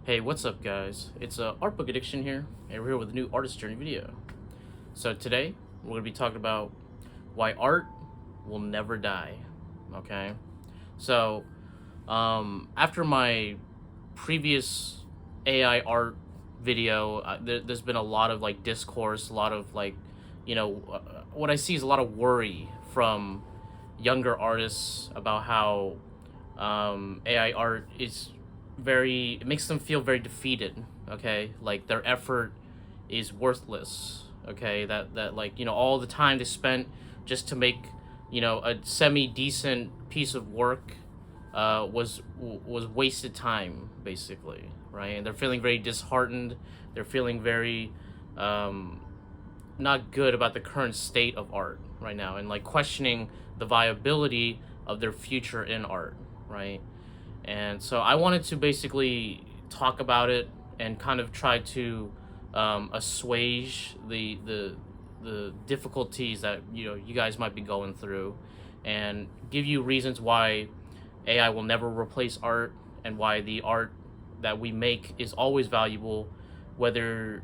Hey, what's up guys? It's Art Book Addiction here, and we're here with a new artist journey video. So today, we're going to be talking about why art will never die, okay? So, after my previous AI art video, there's been a lot of like discourse, a lot of like, what I see is a lot of worry from younger artists about how AI art is it makes them feel very defeated, okay? Like their effort is worthless, okay? That like, all the time they spent just to make, a semi-decent piece of work was wasted time, basically, right? And they're feeling very disheartened. They're feeling very not good about the current state of art right now, and like questioning the viability of their future in art, right? And so I wanted to basically talk about it and kind of try to assuage the difficulties that you guys might be going through, and give you reasons why AI will never replace art, and why the art that we make is always valuable, whether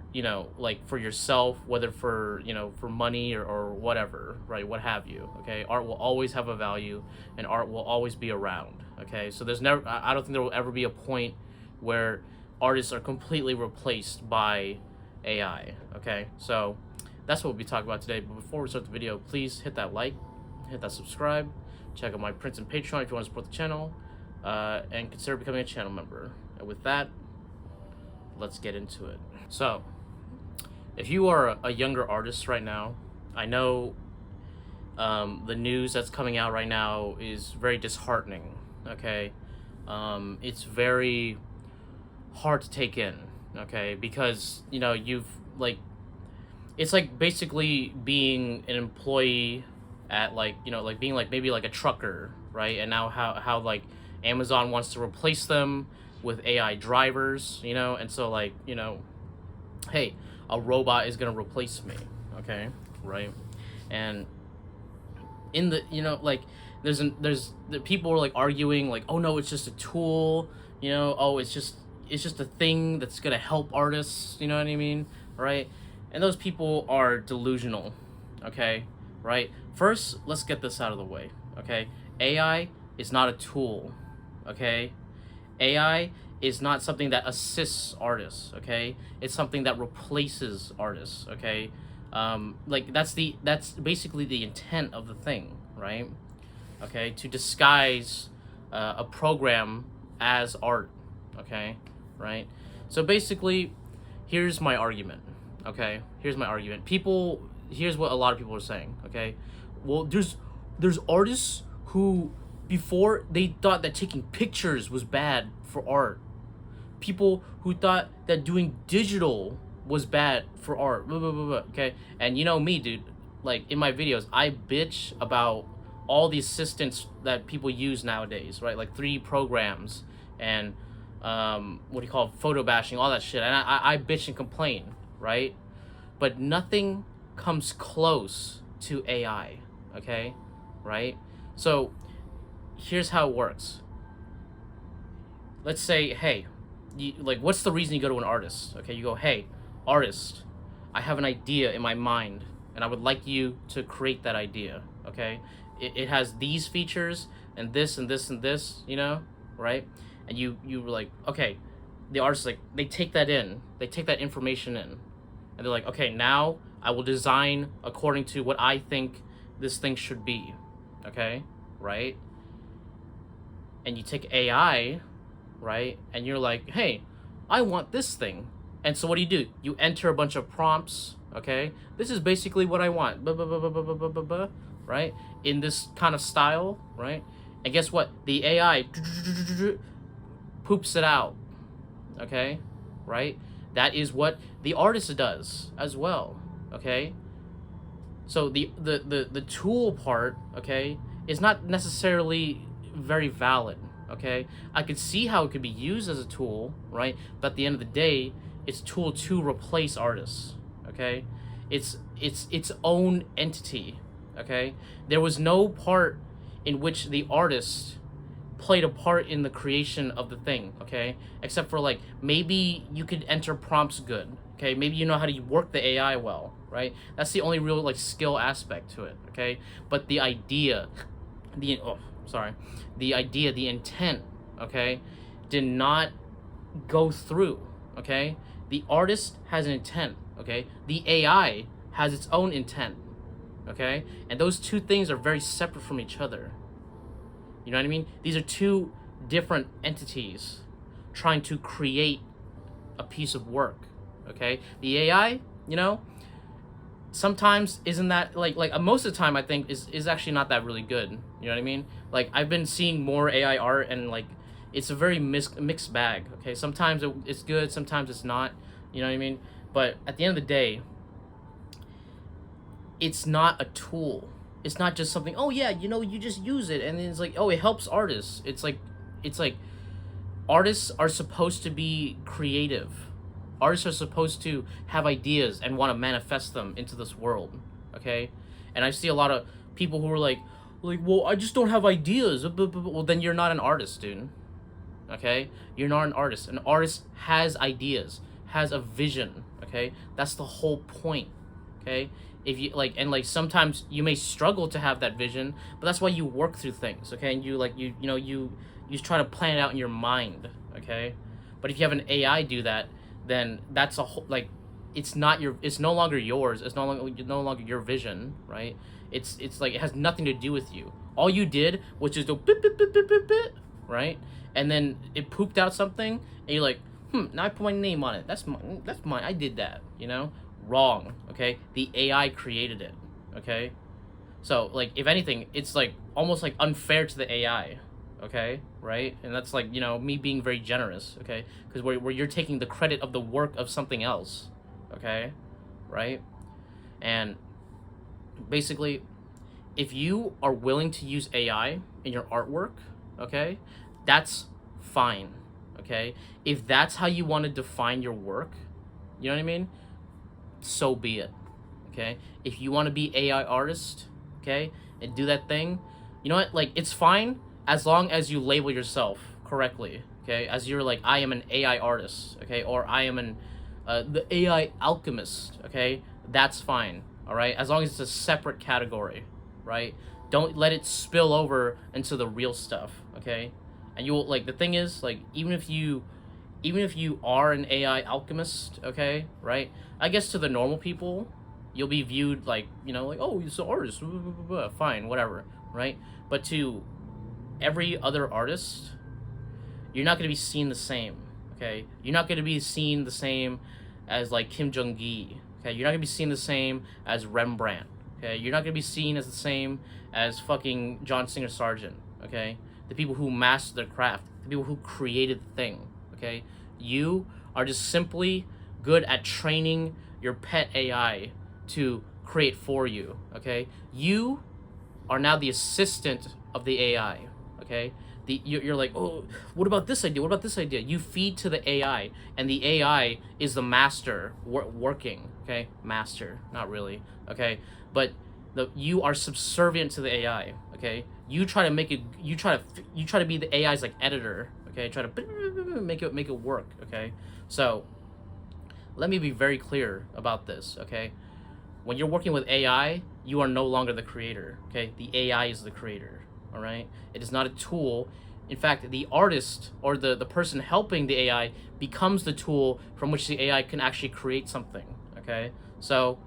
like for yourself, whether for for money or whatever, right? What have you, okay? Art will always have a value, and art will always be around, okay? So there's never, I don't think there will ever be a point where artists are completely replaced by AI, okay? So that's what we'll be talking about today. But before we start the video, please hit that like, hit that subscribe, check out my prints and Patreon if you want to support the channel, and consider becoming a channel member. And with that, let's get into it. So, if you are a younger artist right now, I know the news that's coming out right now is very disheartening, okay? It's very hard to take in, okay? Because, you've, like, it's like basically being an employee at, like, like being, like, maybe, like, a trucker, right? And now how like, Amazon wants to replace them with AI drivers, and so like, hey, a robot is gonna replace me, okay, right? And in the, like, there's the people are like arguing like, oh no, it's just a tool, oh, it's just a thing that's gonna help artists, you know what I mean, right? And those people are delusional, okay, right? First, let's get this out of the way, okay? AI is not a tool, okay? AI is not something that assists artists, okay? It's something that replaces artists, okay? Like that's basically the intent of the thing, right? Okay, to disguise a program as art, okay, right? So basically, here's my argument, okay? Here's my argument. Here's what a lot of people are saying, okay? Well, there's artists who, before, they thought that taking pictures was bad for art. People who thought that doing digital was bad for art, blah, blah, blah, blah, okay? And me, dude, like in my videos, I bitch about all the assistants that people use nowadays, right? Like 3D programs and what do you call it? Photo bashing, all that shit. And I bitch and complain, right? But nothing comes close to AI, okay? Right? So here's how it works. Let's say, hey, what's the reason you go to an artist? Okay, you go, hey, artist, I have an idea in my mind, and I would like you to create that idea, okay? It has these features, and this, and this, and this, right? And you were like, okay, the artist, like, they take that information in, and they're like, okay, now I will design according to what I think this thing should be, okay, right? And you take AI, right? And you're like, hey, I want this thing. And so what do? You enter a bunch of prompts, okay? This is basically what I want, blah, blah, blah, blah, blah, blah, blah, blah, right? In this kind of style, right? And guess what? The AI poops it out, okay? Right? That is what the artist does as well, okay? So the tool part, okay, is not necessarily very valid, okay? I could see how it could be used as a tool, right? But at the end of the day, it's a tool to replace artists, okay? It's its own entity, okay? There was no part in which the artist played a part in the creation of the thing, okay? Except for like maybe you could enter prompts good, okay? Maybe you know how to work the AI well, right? That's the only real like skill aspect to it, okay? But the idea, the intent, okay, did not go through, okay? The artist has an intent, okay? The AI has its own intent, okay? And those two things are very separate from each other. You know what I mean? These are two different entities trying to create a piece of work, okay? The AI, you know, sometimes isn't that like most of the time I think is actually not that really good. You know what I mean? Like I've been seeing more AI art and like it's a very mixed bag. Okay, sometimes it's good, sometimes it's not. You know what I mean? But at the end of the day, it's not a tool. It's not just something. Oh yeah, you know, you just use it and then it's like, oh, it helps artists. It's like artists are supposed to be creative. Artists are supposed to have ideas and want to manifest them into this world, okay? And I see a lot of people who are like, well, I just don't have ideas. Well, then you're not an artist, dude. Okay? You're not an artist. An artist has ideas, has a vision, okay? That's the whole point, okay? If you like, and like sometimes you may struggle to have that vision, but that's why you work through things, okay? And you like you know you try to plan it out in your mind, okay? But if you have an AI do that, then that's a whole like it's no longer yours. It's no longer your vision, right? It's like it has nothing to do with you. All you did was just go bit bit bit bit bit bit, right? And then it pooped out something, and you're like, now I put my name on it. That's mine. I did that, you know? Wrong, okay? The AI created it, okay? So, like, if anything, it's, like, almost, like, unfair to the AI, okay? Right? And that's, like, you know, me being very generous, okay? Because where you're taking the credit of the work of something else, okay? Right? And basically, if you are willing to use AI in your artwork, okay, that's fine, okay? If that's how you want to define your work, you know what I mean? So be it, okay? If you want to be AI artist, okay, and do that thing, you know what? Like, it's fine as long as you label yourself correctly, okay? As you're like, I am an AI artist, okay? Or I am the AI alchemist, okay? That's fine, all right? As long as it's a separate category, right? Don't let it spill over into the real stuff, okay? And you will, like, the thing is, like, even if you are an AI alchemist, okay, right? I guess to the normal people, you'll be viewed like, you know, like, oh, he's an artist, fine, whatever, right? But to every other artist, you're not going to be seen the same, okay? You're not going to be seen the same as, like, Kim Jong-gi, okay? You're not going to be seen the same as Rembrandt, okay? You're not going to be seen as the same as fucking John Singer Sargent, okay? The people who mastered their craft, the people who created the thing, okay? You are just simply good at training your pet AI to create for you, okay? You are now the assistant of the AI, okay? You're like, oh, what about this idea? What about this idea? You feed to the AI, and the AI is the master working, okay? Master, not really, okay? But you are subservient to the AI, okay? You try to make it. You try to be the AI's like editor, okay? Try to make it work, okay? So let me be very clear about this, okay? When you're working with AI, you are no longer the creator, okay? The AI is the creator, all right? It is not a tool. In fact, the artist or the person helping the AI becomes the tool from which the AI can actually create something, okay? So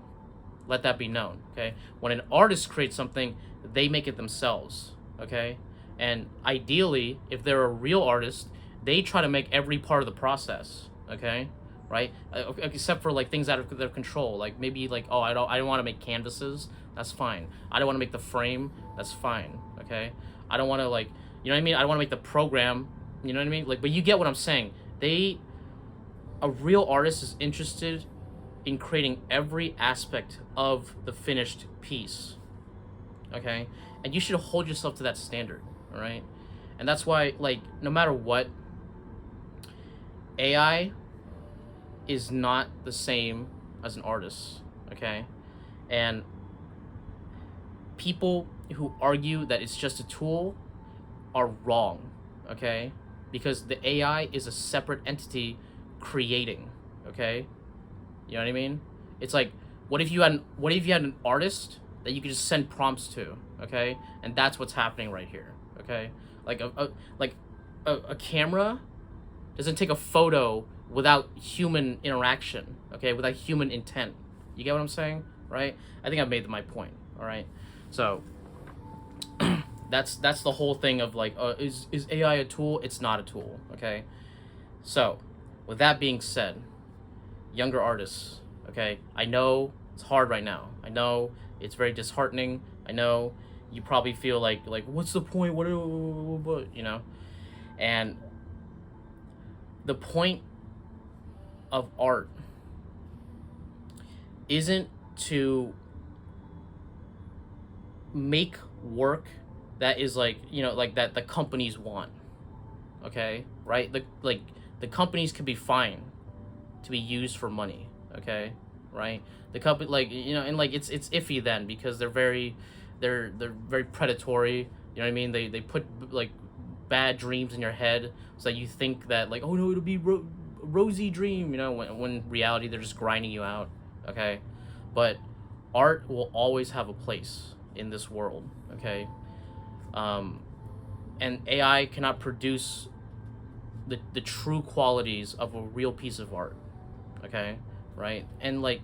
let that be known, okay? When an artist creates something, they make it themselves, okay? And ideally, if they're a real artist, they try to make every part of the process, okay? Right? Except for like things out of their control, like maybe like, oh, I don't want to make canvases. That's fine. I don't want to make the frame. That's fine, okay? I don't want to like, you know what I mean? I don't want to make the program. You know what I mean? Like, but you get what I'm saying. A real artist is interested in creating every aspect of the finished piece, okay? And you should hold yourself to that standard, all right? And that's why, like, no matter what, AI is not the same as an artist, okay? And people who argue that it's just a tool are wrong, okay? Because the AI is a separate entity creating, okay? You know what I mean? It's like, what if you had an artist that you could just send prompts to, okay? And that's what's happening right here, okay? Like a camera doesn't take a photo without human interaction, okay? Without human intent. You get what I'm saying, right? I think I've made my point. All right, so that's the whole thing of like, is AI a tool? It's not a tool, okay? So, with that being said, younger artists, okay? I know it's hard right now. I know it's very disheartening. I know you probably feel like what's the point? What you know? And the point of art isn't to make work that is like, like that the companies want, okay? Right? The companies can be fine to be used for money, okay? Right? The company, like, and like it's iffy then, because they're very predatory. You know what I mean? They put like bad dreams in your head so that you think that, like, oh no, it'll be rosy dream, when reality they're just grinding you out, okay? But art will always have a place in this world, okay? And AI cannot produce the true qualities of a real piece of art, okay? Right? And like,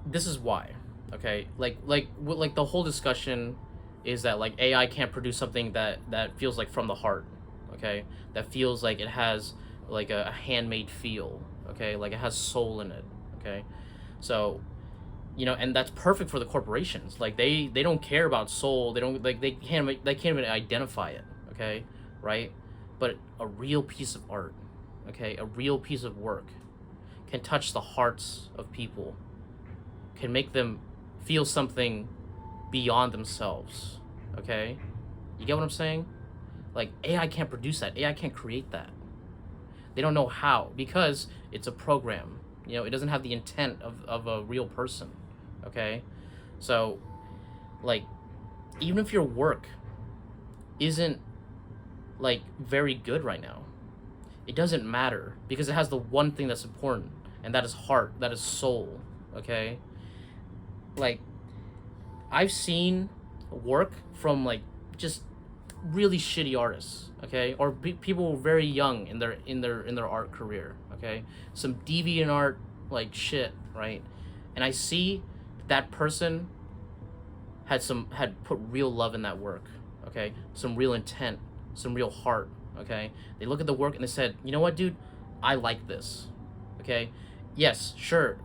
this is why, okay? Like the whole discussion is that like AI can't produce something that feels like from the heart, okay? That feels like it has like a handmade feel, okay? Like it has soul in it, okay? So, and that's perfect for the corporations. Like they don't care about soul. They don't, like, they can't even identify it, okay? Right? But a real piece of art, okay? A real piece of work can touch the hearts of people, can make them feel something beyond themselves, okay? You get what I'm saying? Like, AI can't produce that. AI can't create that. They don't know how, because it's a program. It doesn't have the intent of a real person, okay? So, like, even if your work isn't, like, very good right now, it doesn't matter, because it has the one thing that's important, and that is heart, that is soul, okay? Like, I've seen work from, like, just really shitty artists, okay, or people very young in their art career, okay, some deviant art, like shit, right? And I see that person had put real love in that work, okay, some real intent, some real heart, okay. They look at the work and they said, you know what, dude, I like this, okay. Yes, sure,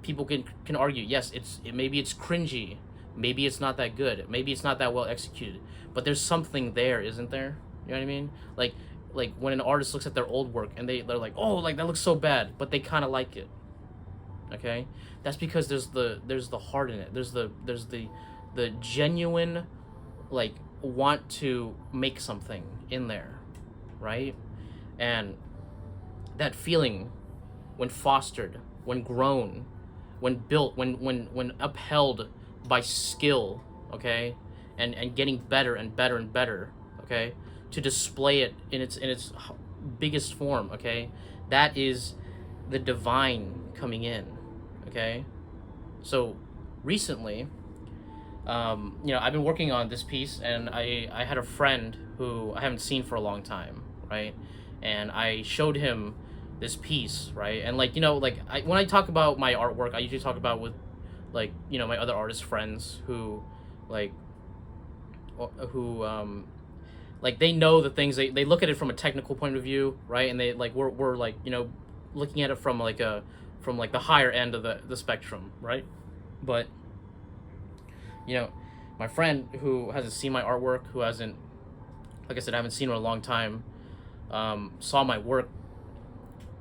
people can argue, yes, maybe it's cringy, maybe it's not that good, maybe it's not that well executed, but there's something there, isn't there? You know what I mean? Like when an artist looks at their old work and they're like, oh, like that looks so bad, but they kind of like it, okay? That's because there's the heart in it. There's the genuine, like, want to make something in there, right? And that feeling, when fostered, when grown, when built, when upheld by skill, okay, and getting better and better and better, okay, to display it in its biggest form, okay, that is the divine coming in, okay. So recently, I've been working on this piece, and I had a friend who I haven't seen for a long time, right? And I showed him this piece, right? And like, when I talk about my artwork, I usually talk about with, like, my other artist friends who, like, like, they know the things, they look at it from a technical point of view, right? And they, like, we're like, looking at it from like the higher end of the spectrum, right? But my friend who hasn't seen my artwork, who hasn't, like I said, I haven't seen her in a long time, saw my work.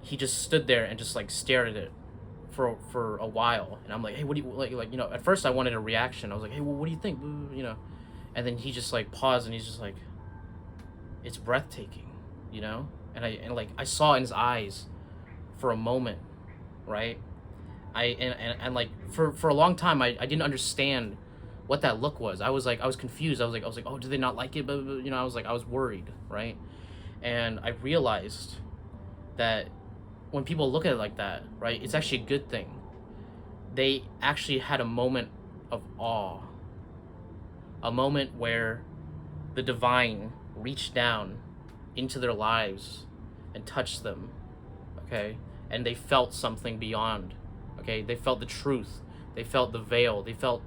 He just stood there and just, like, stared at it for a while, and I'm like, hey, what do you like? At first I wanted a reaction. I was like, hey, well, what do you think? And then he just, like, paused, and he's just like, it's breathtaking, and I saw in his eyes for a moment, right? And like, for a long time I didn't understand what that look was. I was confused. I was like, oh, do they not like it? But you know, I was worried, right? And I realized that when people look at it like that, right, it's actually a good thing. They actually had a moment of awe, a moment where the divine reached down into their lives and touched them, okay? And they felt something beyond, okay? They felt the truth. They felt the veil. They felt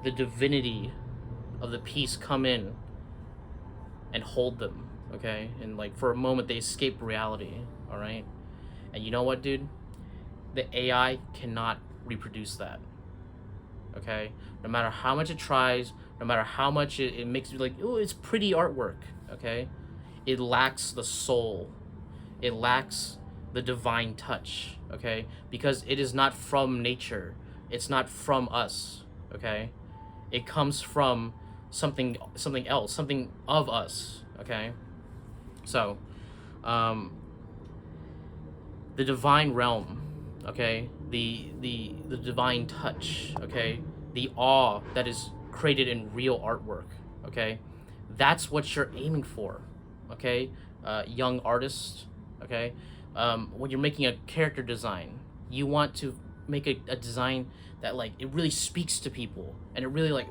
the divinity of the piece come in and hold them, okay? And like for a moment they escaped reality, all right? And you know what, dude? The AI cannot reproduce that, okay? No matter how much it tries, no matter how much it makes you like, oh, it's pretty artwork, okay? It lacks the soul. It lacks the divine touch, okay? Because it is not from nature. It's not from us, okay? It comes from something else, something of us, okay? So, the divine realm, okay? The divine touch, okay? The awe that is created in real artwork, okay? That's what you're aiming for, okay? Young artists, okay? When you're making a character design, you want to make a design that like it really speaks to people, and it really like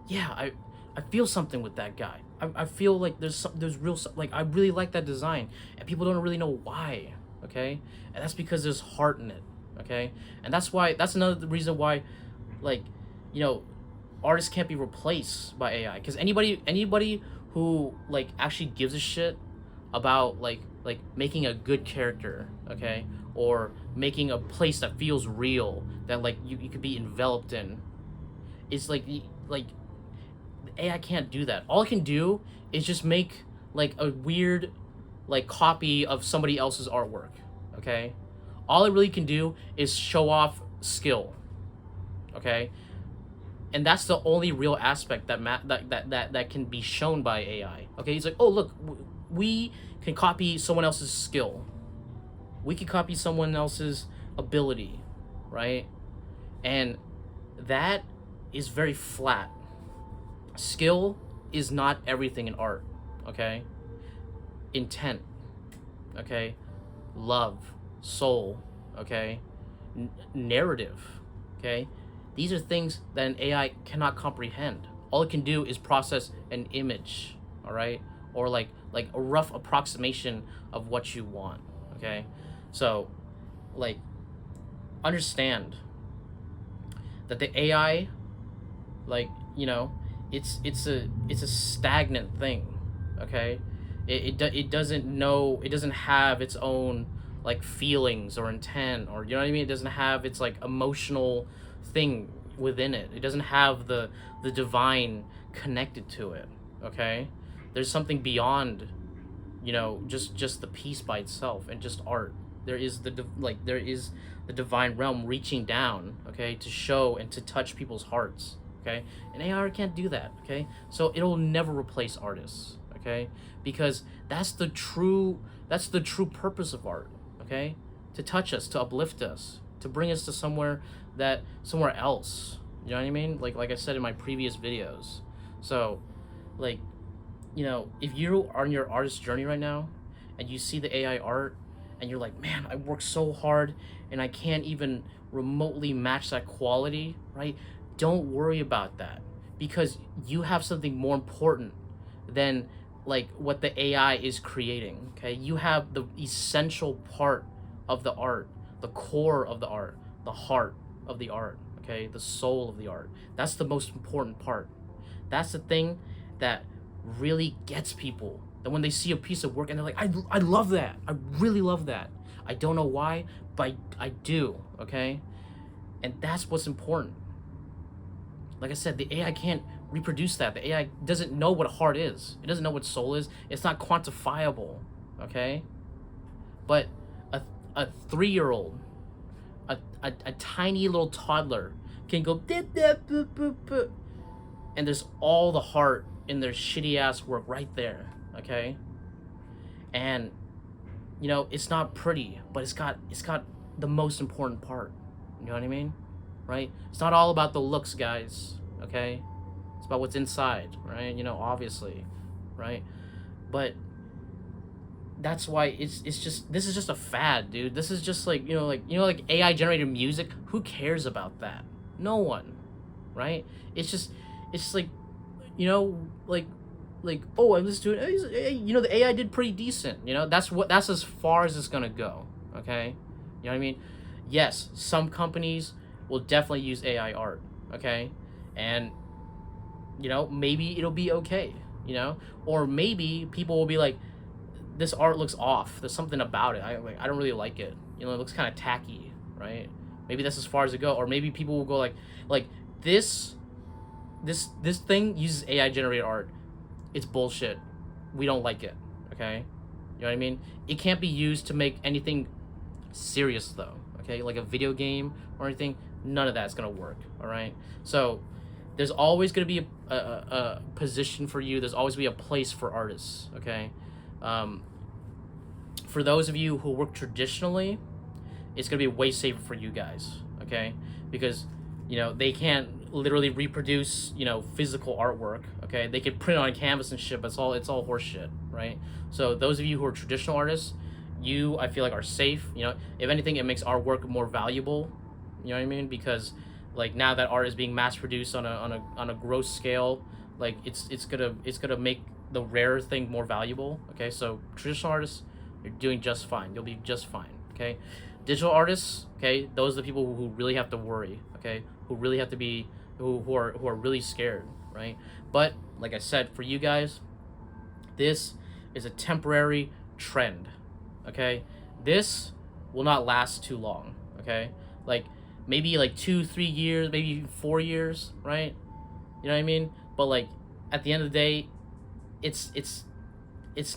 yeah, I feel something with that guy. I feel like there's real, like I really like that design, and people don't really know why, okay? And that's because there's heart in it, okay? And that's another reason why, like, you know, artists can't be replaced by AI, because anybody who like actually gives a shit about like making a good character, okay, or making a place that feels real, that like you could be enveloped in, is like AI can't do that. All it can do is just make like a weird like copy of somebody else's artwork, okay? All it really can do is show off skill, okay? And that's the only real aspect that can be shown by AI, okay? He's like, oh, look, we can copy someone else's skill. We can copy someone else's ability, right? And that is very flat. Skill is not everything in art, okay? Intent, okay? Love, soul, okay? Narrative, okay? These are things that an AI cannot comprehend. All it can do is process an image, all right? Or like a rough approximation of what you want, okay? So, like, understand that the AI, like, you know, it's a stagnant thing, okay? It doesn't know, it doesn't have its own like feelings or intent, or you know what I mean? It doesn't have its like emotional thing within it. It doesn't have the divine connected to it, okay? There's something beyond, you know, just the piece by itself and just art. There is the divine realm reaching down, okay, to show and to touch people's hearts, okay? And AR can't do that, okay? So it'll never replace artists, okay? Because that's the true purpose of art, okay? To touch us, to uplift us, to bring us to somewhere else. You know what I mean? Like I said in my previous videos. So, like, you know, if you are on your artist journey right now and you see the AI art and you're like, man, I worked so hard and I can't even remotely match that quality, right? Don't worry about that, because you have something more important than like what the AI is creating, okay? You have the essential part of the art, the core of the art, the heart of the art, okay? The soul of the art. That's the most important part. That's the thing that really gets people. That when they see a piece of work and they're like, I love that. I really love that. I don't know why, but I do, okay? And that's what's important. Like I said, the AI can't reproduce that. The AI doesn't know what a heart is. It doesn't know what soul is. It's not quantifiable, okay? But a 3-year-old, a tiny little toddler can go, and there's all the heart in their shitty ass work right there, okay? And you know, it's not pretty, but it's got the most important part. You know what I mean? Right? It's not all about the looks, guys. okay? It's about what's inside, right? You know, obviously, right? But that's why it's just, this is just a fad, dude. This is just like, like AI generated music. Who cares about that? No one, right? It's just like, you know, like, oh, I listened to it. The AI did pretty decent. That's as far as it's gonna go. Okay, you know what I mean? Yes, some companies will definitely use AI art. Okay, and maybe it'll be okay. Or maybe people will be like, this art looks off. There's something about it. I don't really like it. It looks kind of tacky, right? Maybe that's as far as it go. Or maybe people will go like this this thing uses AI generated art. It's bullshit. We don't like it. Okay? You know what I mean? It can't be used to make anything serious though. Okay? Like a video game or anything. None of that's gonna work. All right? So there's always gonna be a position for you. There's always gonna be a place for artists. Okay? For those of you who work traditionally, it's gonna be way safer for you guys. Okay? Because they can't literally reproduce physical artwork. Okay, they can print on canvas and shit, but it's all horseshit, right? So those of you who are traditional artists, I feel like are safe. If anything, it makes our work more valuable. You know what I mean? Because like now that art is being mass produced on a gross scale, like it's gonna make the rare thing more valuable. Okay, so traditional artists, you're doing just fine. You'll be just fine. Okay, digital artists, okay, those are the people who really have to worry. Okay, who really have to be who are really scared, right? But like I said, for you guys, this is a temporary trend. Okay, this will not last too long. Okay, like maybe like 2-3 years, maybe 4 years, right? You know what I mean? But like at the end of the day, it's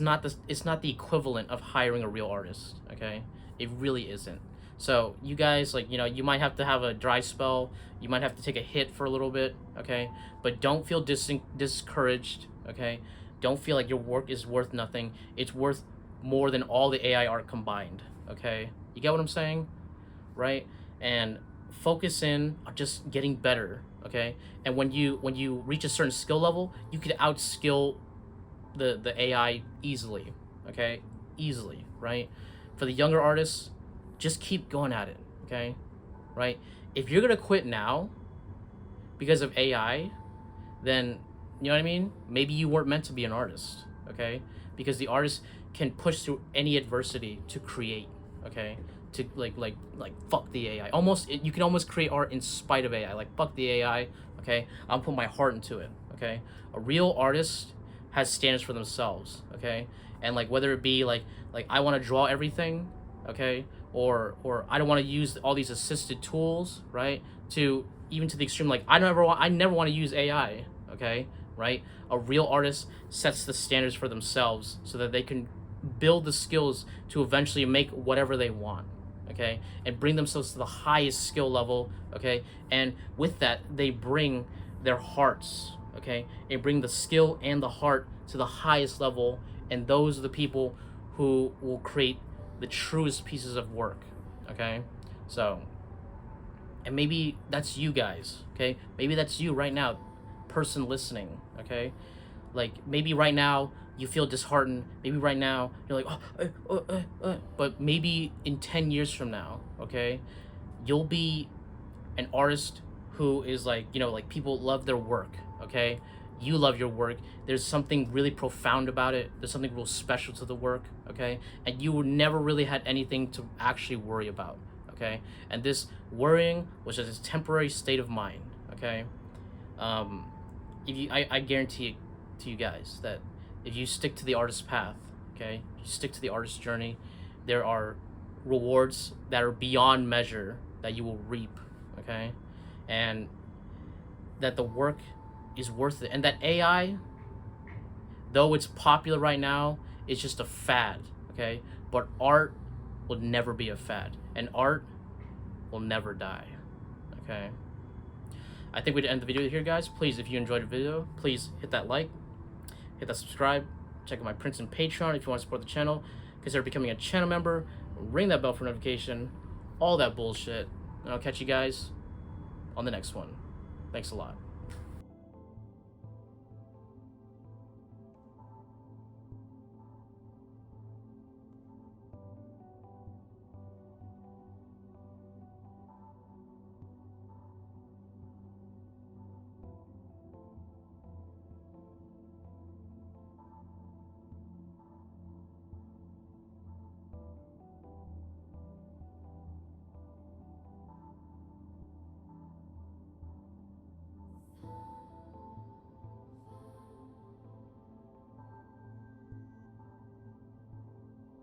not the equivalent of hiring a real artist. Okay, it really isn't. So you guys, like, you might have to have a dry spell. You might have to take a hit for a little bit. Okay, but don't feel discouraged. Okay, don't feel like your work is worth nothing. It's worth more than all the AI art combined. Okay, you get what I'm saying, right? And focus in on just getting better. Okay, and when you reach a certain skill level, you could outskill the AI easily. Okay, easily, right? For the younger artists, just keep going at it. Okay, right? If you're gonna quit now because of AI, then you know what I mean? Maybe you weren't meant to be an artist. Okay, because the artist can push through any adversity to create. Okay, to like fuck the AI. You can almost create art in spite of AI. Like, fuck the AI. Okay, I'll put my heart into it. Okay, a real artist has standards for themselves. Okay, and like whether it be like I want to draw everything. Okay, or I don't want to use all these assisted tools, right? To even to the extreme, like I never want to use AI. Okay, right? A real artist sets the standards for themselves so that they can build the skills to eventually make whatever they want. Okay, and bring themselves to the highest skill level. Okay, and with that they bring their hearts. Okay, and bring the skill and the heart to the highest level, and those are the people who will create the truest pieces of work. Okay, so, and maybe that's you guys. Okay, maybe that's you right now, person listening. Okay, like maybe right now you feel disheartened. Maybe right now you're like, but maybe in 10 years from now, okay, you'll be an artist who is like, like people love their work. Okay, you love your work. There's something really profound about it. There's something real special to the work. Okay, and you never really had anything to actually worry about. Okay, and this worrying was just a temporary state of mind. Okay, if you, I guarantee it to you guys that if you stick to the artist's path, okay, you stick to the artist's journey, there are rewards that are beyond measure that you will reap. Okay, and that the work is worth it, and that AI, though it's popular right now, it's just a fad. Okay, but art will never be a fad, and art will never die. Okay, I think we'd end the video here, guys. Please, if you enjoyed the video, please hit that like, hit that subscribe, check out my Princeton Patreon if you want to support the channel, consider becoming a channel member, ring that bell for notification, all that bullshit, and I'll catch you guys on the next one. Thanks a lot.